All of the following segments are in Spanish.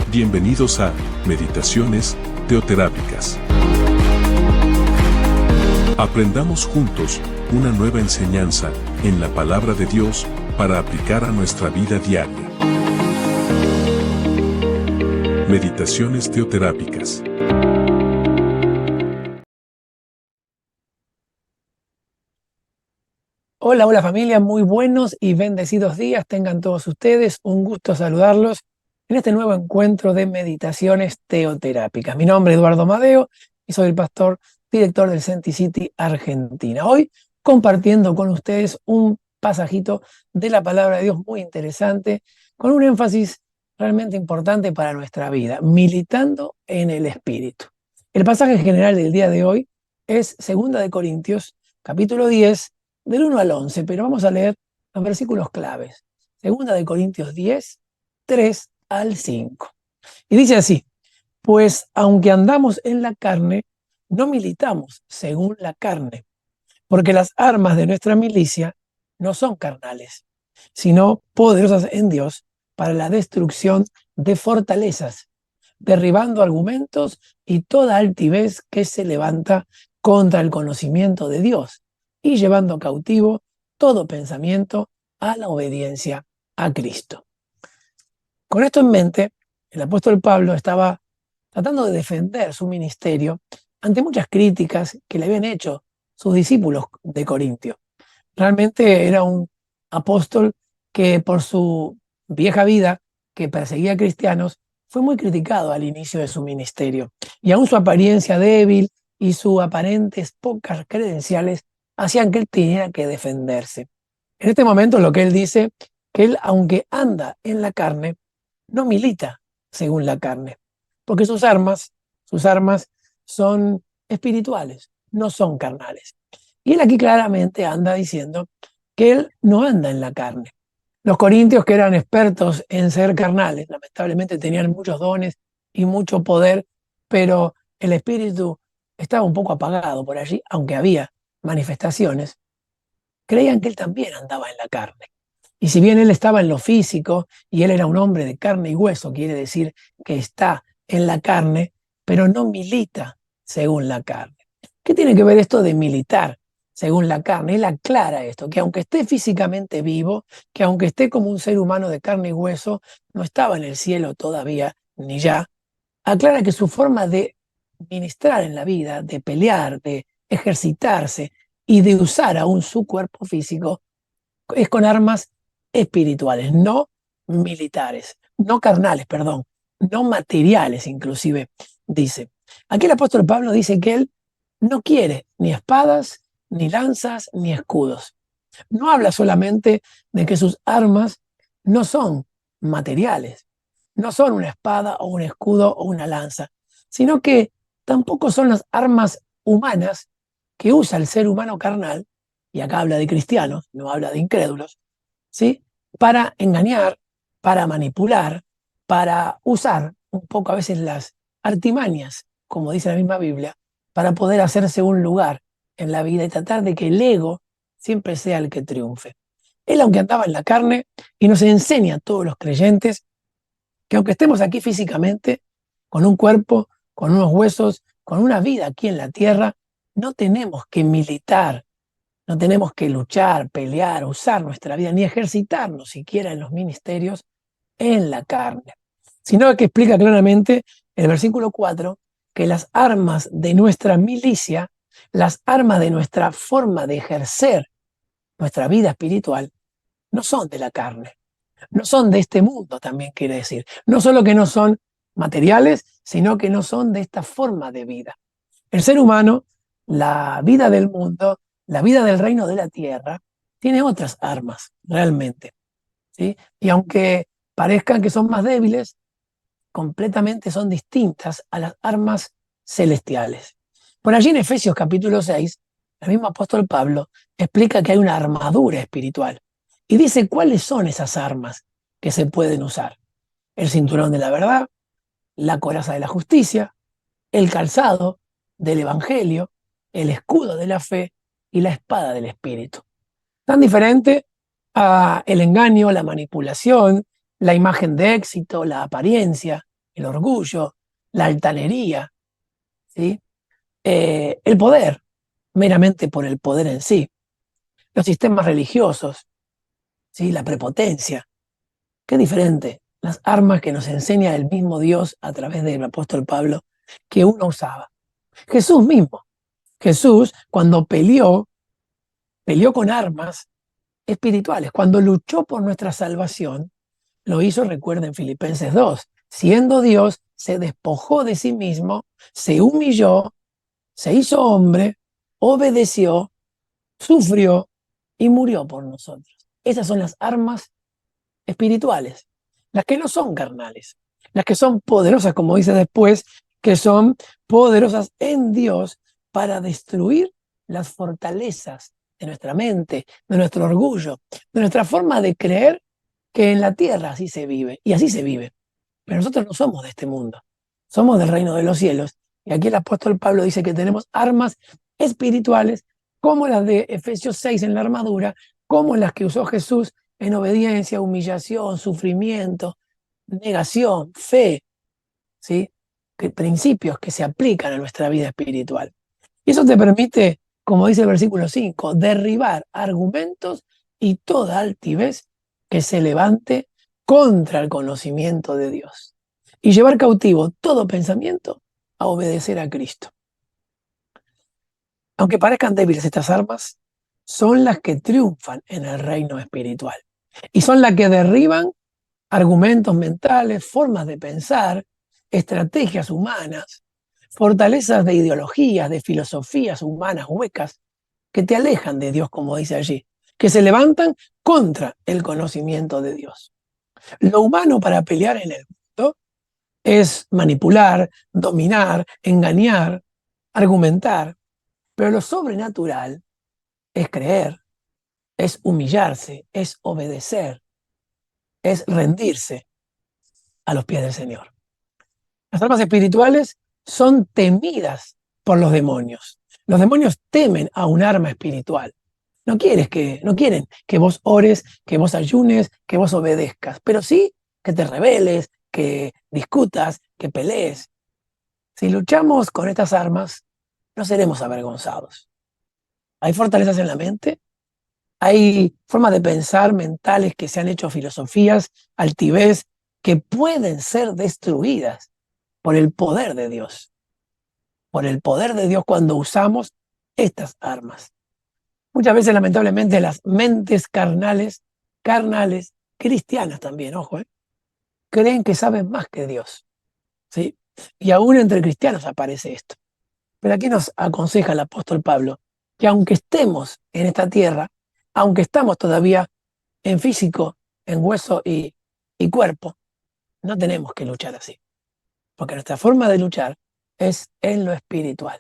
Bienvenidos a Meditaciones Teoterápicas. Aprendamos juntos una nueva enseñanza en la palabra de Dios para aplicar a nuestra vida diaria. Meditaciones Teoterápicas. Hola familia, muy buenos y bendecidos días tengan todos ustedes, un gusto saludarlos en este nuevo encuentro de Meditaciones Teoterápicas. Mi nombre es Eduardo Madeo y soy el pastor director del Senti City Argentina. Hoy compartiendo con ustedes un pasajito de la palabra de Dios muy interesante, con un énfasis realmente importante para nuestra vida, militando en el Espíritu. El pasaje general del día de hoy es 2 Corintios, capítulo 10, del 1 al 11, pero vamos a leer los versículos claves. 2 Corintios 10, 3 al 5. Y dice así: pues aunque andamos en la carne, no militamos según la carne, porque las armas de nuestra milicia no son carnales, sino poderosas en Dios para la destrucción de fortalezas, derribando argumentos y toda altivez que se levanta contra el conocimiento de Dios, y llevando cautivo todo pensamiento a la obediencia a Cristo. Con esto en mente, el apóstol Pablo estaba tratando de defender su ministerio ante muchas críticas que le habían hecho sus discípulos de Corintio. Realmente era un apóstol que por su vieja vida, que perseguía a cristianos, fue muy criticado al inicio de su ministerio. Y aún su apariencia débil y sus aparentes pocas credenciales hacían que él tuviera que defenderse. En este momento lo que él dice, que él, aunque anda en la carne, no milita según la carne, porque sus armas son espirituales, no son carnales. Y él aquí claramente anda diciendo que él no anda en la carne. Los corintios, que eran expertos en ser carnales, lamentablemente tenían muchos dones y mucho poder, pero el espíritu estaba un poco apagado por allí, aunque había manifestaciones. Creían que él también andaba en la carne. Y si bien él estaba en lo físico y él era un hombre de carne y hueso, quiere decir que está en la carne, pero no milita según la carne. ¿Qué tiene que ver esto de militar según la carne? Él aclara esto, que aunque esté físicamente vivo, que aunque esté como un ser humano de carne y hueso, no estaba en el cielo todavía, ni ya. Aclara que su forma de ministrar en la vida, de pelear, de ejercitarse y de usar aún su cuerpo físico, es con armas espirituales, no militares, no carnales, perdón, no materiales inclusive, dice. Aquí el apóstol Pablo dice que él no quiere ni espadas, ni lanzas, ni escudos. No habla solamente de que sus armas no son materiales, no son una espada o un escudo o una lanza, sino que tampoco son las armas humanas que usa el ser humano carnal, y acá habla de cristianos, no habla de incrédulos, ¿sí? Para engañar, para manipular, para usar un poco a veces las artimañas, como dice la misma Biblia, para poder hacerse un lugar en la vida y tratar de que el ego siempre sea el que triunfe. Él, aunque andaba en la carne, y nos enseña a todos los creyentes que aunque estemos aquí físicamente, con un cuerpo, con unos huesos, con una vida aquí en la tierra, no tenemos que militar, no tenemos que luchar, pelear, usar nuestra vida, ni ejercitarnos siquiera en los ministerios en la carne, sino que explica claramente en el versículo 4 que las armas de nuestra milicia, las armas de nuestra forma de ejercer nuestra vida espiritual, no son de la carne, no son de este mundo, también quiere decir. No solo que no son materiales, sino que no son de esta forma de vida. El ser humano, la vida del mundo, la vida del reino de la tierra, tiene otras armas, realmente, ¿sí? Y aunque parezcan que son más débiles, completamente son distintas a las armas celestiales. Por allí en Efesios capítulo 6, el mismo apóstol Pablo explica que hay una armadura espiritual y dice cuáles son esas armas que se pueden usar. El cinturón de la verdad, la coraza de la justicia, el calzado del evangelio, el escudo de la fe y la espada del espíritu. Tan diferente a el engaño, la manipulación, la imagen de éxito, la apariencia, el orgullo, la altanería, ¿sí? El poder, meramente por el poder en sí, los sistemas religiosos, ¿sí? La prepotencia. Qué diferente las armas que nos enseña el mismo Dios a través del apóstol Pablo que uno usaba. Jesús mismo. Jesús, cuando peleó con armas espirituales. Cuando luchó por nuestra salvación, lo hizo, recuerden, Filipenses 2. Siendo Dios, se despojó de sí mismo, se humilló, se hizo hombre, obedeció, sufrió y murió por nosotros. Esas son las armas espirituales, las que no son carnales, las que son poderosas, como dice después, que son poderosas en Dios para destruir las fortalezas de nuestra mente, de nuestro orgullo, de nuestra forma de creer que en la tierra así se vive, y así se vive. Pero nosotros no somos de este mundo, somos del reino de los cielos. Y aquí el apóstol Pablo dice que tenemos armas espirituales como las de Efesios 6 en la armadura, como las que usó Jesús en obediencia, humillación, sufrimiento, negación, fe, ¿sí? Principios que se aplican a nuestra vida espiritual. Y eso te permite, como dice el versículo 5, derribar argumentos y toda altivez que se levante contra el conocimiento de Dios y llevar cautivo todo pensamiento a obedecer a Cristo. Aunque parezcan débiles estas armas, son las que triunfan en el reino espiritual y son las que derriban argumentos mentales, formas de pensar, estrategias humanas, fortalezas de ideologías, de filosofías humanas huecas que te alejan de Dios, como dice allí, que se levantan contra el conocimiento de Dios. Lo humano para pelear en el mundo es manipular, dominar, engañar, argumentar, pero lo sobrenatural es creer, es humillarse, es obedecer, es rendirse a los pies del Señor. Las armas espirituales son temidas por los demonios. Los demonios temen a un arma espiritual. No quieren que vos ores, que vos ayunes, que vos obedezcas, pero sí que te rebeles, que discutas, que pelees. Si luchamos con estas armas, no seremos avergonzados. Hay fortalezas en la mente, hay formas de pensar mentales que se han hecho filosofías, altivez, que pueden ser destruidas por el poder de Dios. Por el poder de Dios cuando usamos estas armas. Muchas veces, lamentablemente, las mentes carnales, cristianas también, ojo, creen que saben más que Dios. ¿Sí? Y aún entre cristianos aparece esto. Pero aquí nos aconseja el apóstol Pablo que aunque estemos en esta tierra, aunque estamos todavía en físico, en hueso y cuerpo, no tenemos que luchar así. Porque nuestra forma de luchar es en lo espiritual.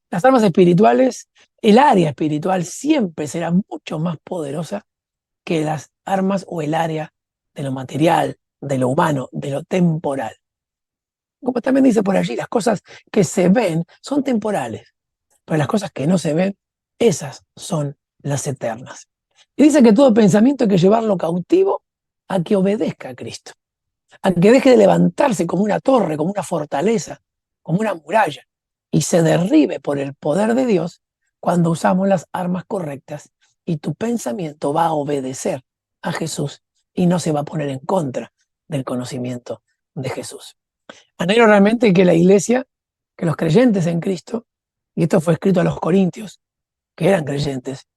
Las armas espirituales, el área espiritual siempre será mucho más poderosa que las armas o el área de lo material, de lo humano, de lo temporal. Como también dice por allí, las cosas que se ven son temporales, pero las cosas que no se ven, esas son las eternas. Y dice que todo pensamiento hay que llevarlo cautivo a que obedezca a Cristo, a que deje de levantarse como una torre, como una fortaleza, como una muralla, y se derribe por el poder de Dios cuando usamos las armas correctas y tu pensamiento va a obedecer a Jesús y no se va a poner en contra del conocimiento de Jesús. Anhelo realmente que la iglesia, que los creyentes en Cristo, y esto fue escrito a los corintios, que eran creyentes,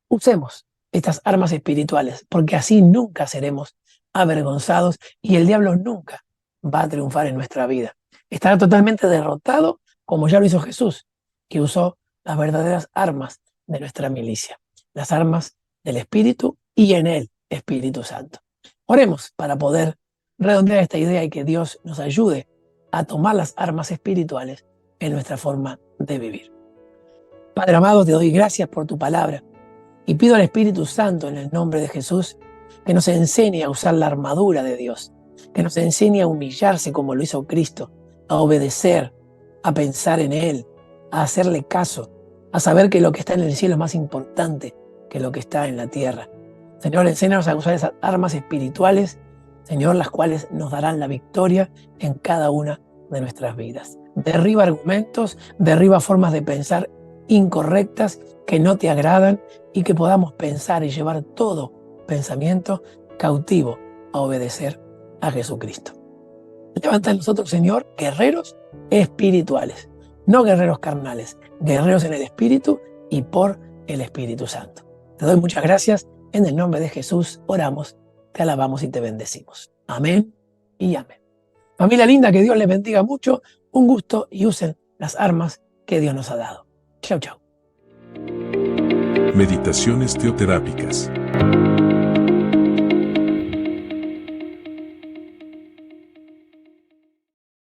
usemos estas armas espirituales, porque así nunca seremos avergonzados y el diablo nunca va a triunfar en nuestra vida. Estará totalmente derrotado como ya lo hizo Jesús, que usó las verdaderas armas de nuestra milicia, las armas del Espíritu y en el Espíritu Santo. Oremos para poder redondear esta idea y que Dios nos ayude a tomar las armas espirituales en nuestra forma de vivir. Padre amado, te doy gracias por tu palabra y pido al Espíritu Santo en el nombre de Jesús que nos enseñe a usar la armadura de Dios, que nos enseñe a humillarse como lo hizo Cristo, a obedecer, a pensar en Él, a hacerle caso, a saber que lo que está en el cielo es más importante que lo que está en la tierra. Señor, enséñanos a usar esas armas espirituales Señor, las cuales nos darán la victoria en cada una de nuestras vidas. Derriba argumentos, derriba formas de pensar incorrectas que no te agradan y que podamos pensar y llevar todo pensamiento cautivo a obedecer a Jesucristo. Levanta en nosotros, Señor, guerreros espirituales, no guerreros carnales, guerreros en el Espíritu y por el Espíritu Santo. Te doy muchas gracias. En el nombre de Jesús oramos, te alabamos y te bendecimos. Amén y amén. Familia linda, que Dios les bendiga mucho. Un gusto y usen las armas que Dios nos ha dado. Chau, chau. Meditaciones teoterápicas.